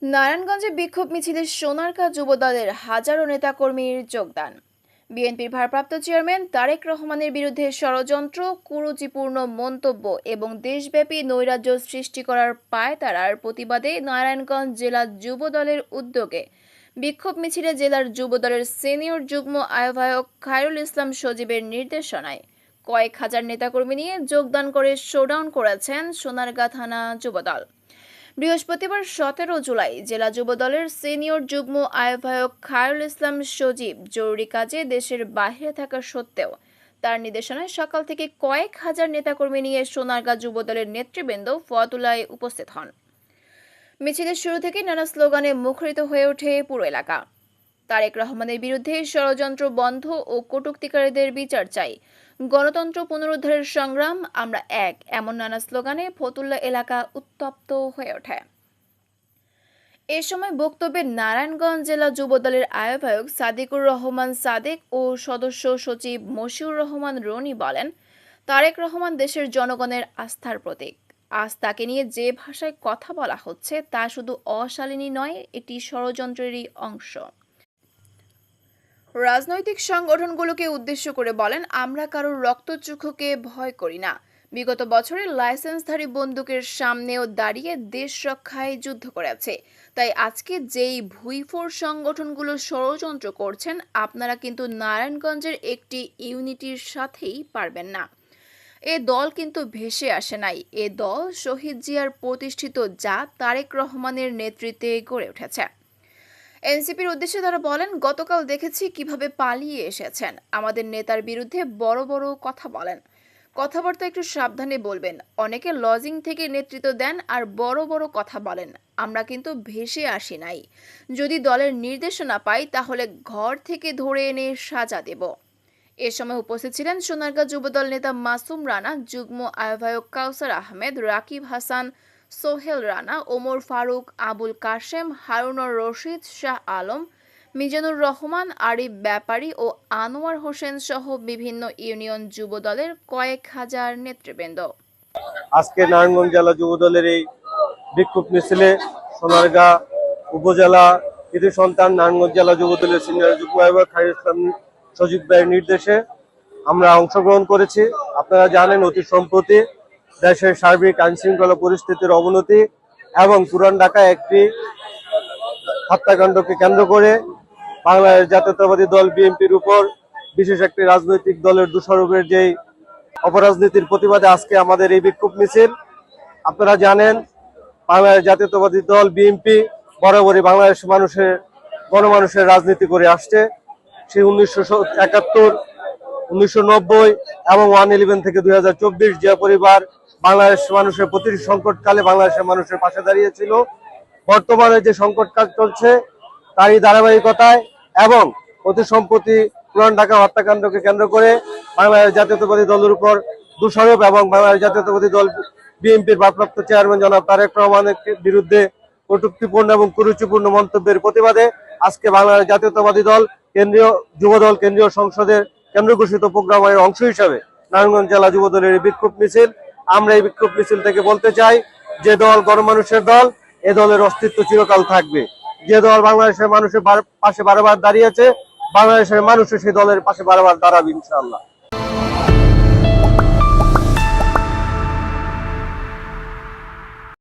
নারায়ণগঞ্জে বিক্ষোভ মিছিলে সোনারগাঁ যুবদলের হাজারো নেতাকর্মীর যোগদান। বিএনপির ভারপ্রাপ্ত চেয়ারম্যান তারেক রহমানের বিরুদ্ধে ষড়যন্ত্র, কুরুচিপূর্ণ মন্তব্য এবং দেশব্যাপী নৈরাজ্য সৃষ্টি করার পায়তারার প্রতিবাদে নারায়ণগঞ্জ জেলা যুবদলের উদ্যোগে বিক্ষোভ মিছিলে জেলার যুবদলের সিনিয়র যুগ্ম আহ্বায়ক খায়রুল ইসলাম সজীবের নির্দেশনায় কয়েক হাজার নেতাকর্মী নিয়ে যোগদান করে শোডাউন করেছেন সোনারগাঁ থানা যুবদল। বৃহস্পতিবার 17 জুলাই জেলা যুবদলের সিনিয়র যুগ্ম আহ্বায়ক খায়রুল ইসলাম সজীব জরুরি কাজে দেশের বাইরে থাকা সত্ত্বেও তার নির্দেশনায় সকাল থেকে কয়েক হাজার নেতাকর্মী নিয়ে সোনারগাঁ যুবদলের নেতৃবৃন্দ ফতুল্লায় উপস্থিত হন। মিছিলের শুরু থেকে নানা স্লোগানে মুখরিত হয়ে ওঠে পুরো এলাকা। তারেক রহমানের বিরুদ্ধে ষড়যন্ত্র বন্ধ ও কটূক্তিকারীদের বিচার চাই, গণতন্ত্র পুনরুদ্ধারের সংগ্রাম, আমরা এক, এমন নানা স্লোগানে ফতুল্লা এলাকা উত্তপ্ত হয়ে ওঠে। এ সময় বক্তব্যে নারায়ণগঞ্জ জেলা যুবদলের আহ্বায়ক সাদিকুর রহমান সাদেক ও সদস্য সচিব মশিউর রহমান রনি বলেন, তারেক রহমান দেশের জনগণের আস্থার প্রতীক। আজ তাকে নিয়ে যে ভাষায় কথা বলা হচ্ছে তা শুধু অশালীনী নয়, এটি ষড়যন্ত্রেরই অংশ। রাজনৈতিক সংগঠনগুলোকে উদ্দেশ্য করে বলেন, আমরা কারোর রক্তচক্ষুকে ভয় করি না। বিগত বছরে লাইসেন্সধারী বন্দুকের সামনেও দাঁড়িয়ে দেশ রক্ষায় যুদ্ধ করেছে। তাই আজকে যেই ভুইফোর সংগঠনগুলো ষড়যন্ত্র করছেন, আপনারা কিন্তু নারায়ণগঞ্জের একটি ইউনিটির সাথেই পারবেন না। এ দল কিন্তু ভেসে আসে নাই, এ দল শহীদ জিয়ার প্রতিষ্ঠিত, যা তারেক রহমানের নেতৃত্বে গড়ে উঠেছে। এনসিপির উদ্দেশ্যে তারা বলেন, গতকাল দেখেছি কিভাবে পালিয়ে এসেছেন। আমাদের নেতার বিরুদ্ধে বড় বড় কথা বলেন, কথাবার্তা একটু সাবধানে বলবেন। অনেকে লজিং থেকে নেতৃত্ব দেন আর বড় বড় কথা বলেন। আমরা কিন্তু ভেসে আসি নাই। যদি দলের নির্দেশনা পাই তাহলে ঘর থেকে ধরে এনে সাজা দেব। এ সময় উপস্থিত ছিলেন সোনারগাঁ যুবদল নেতা মাসুম রানা, যুগ্ম আহ্বায়ক কাউসার আহমেদ, রাকিব হাসান, সোহেল রানা, ওমর ফারুক, আবুল কাশেম, হারুনুর রশিদ, শাহ আলম, মিজানুর রহমান, আরিফ ব্যাপারী ও আনোয়ার হোসেন সহ বিভিন্ন ইউনিয়ন যুবদলের কয়েক হাজার নেতৃবৃন্দ। আজকে নারায়ণগঞ্জ জেলা যুবদলের এই বিক্ষোভ মিছিলে সোনারগাঁ উপজেলা কৃতি সন্তান নারায়ণগঞ্জ জেলা যুবদলের সিনিয়র যুগ্ম আহ্বায়ক খায়রুল ইসলাম সজীব ভাইয়ের নির্দেশে আমরা অংশগ্রহণ করেছি। আপনারা জানেন, অতি সম্প্রতি দেশের সার্বিক আইনশৃঙ্খলা পরিস্থিতির অবনতি এবং পুরান ঢাকায় একটি হত্যাকাণ্ডকে কেন্দ্র করে বাংলাদেশ জাতীয়তাবাদী দল বিএনপির উপর বিশেষ একটি রাজনৈতিক দলের দোষারোপের যেই অপরাজনীতির প্রতিবাদে আজকে আমাদের এই বিক্ষোভ মিছিল। আপনারা জানেন, বাংলাদেশ জাতীয়তাবাদী দল বিএনপি বরাবরই বাংলাদেশ গণমানুষের রাজনীতি করে আসছে। সেই 1971, 1990 এবং 1/11 থেকে 2024 যে পরিবার বাংলাদেশ মানুষের প্রতিটি সংকটকালে বাংলাদেশের মানুষের পাশে দাঁড়িয়েছিল, বর্তমানে যে সংকটকাল চলছে তারই ধারাবাহিকতায় এবং অতি সম্প্রতি পুরান ঢাকা হত্যাকাণ্ডকে কেন্দ্র করে বাংলাদেশ জাতীয়তাবাদী দলের উপর দোষারোপ এবং বাংলাদেশ জাতীয়তাবাদী দল বিএনপির ভারপ্রাপ্ত চেয়ারম্যান জনাব তারেক রহমানের বিরুদ্ধে কটূক্তিপূর্ণ এবং কুরুচিপূর্ণ মন্তব্যের প্রতিবাদে আজকে বাংলাদেশ জাতীয়তাবাদী দল কেন্দ্রীয় যুবদল কেন্দ্রীয় সংসদের কেন্দ্র ঘোষিত প্রোগ্রামের অংশ হিসাবে নারায়ণগঞ্জ জেলা যুবদলের বিক্ষোভ মিছিল। আমরা এই বিক্ষোভ মিছিল থেকে বলতে চাই, যে দল গণমানুষের দল, এ দলের অস্তিত্ব চিরকাল থাকবে। যে দল বাংলাদেশের মানুষের পাশে বারবার দাঁড়িয়েছে, বাংলাদেশের মানুষের সেই দলের পাশে বারবার দাঁড়াবে ইনশাআল্লাহ।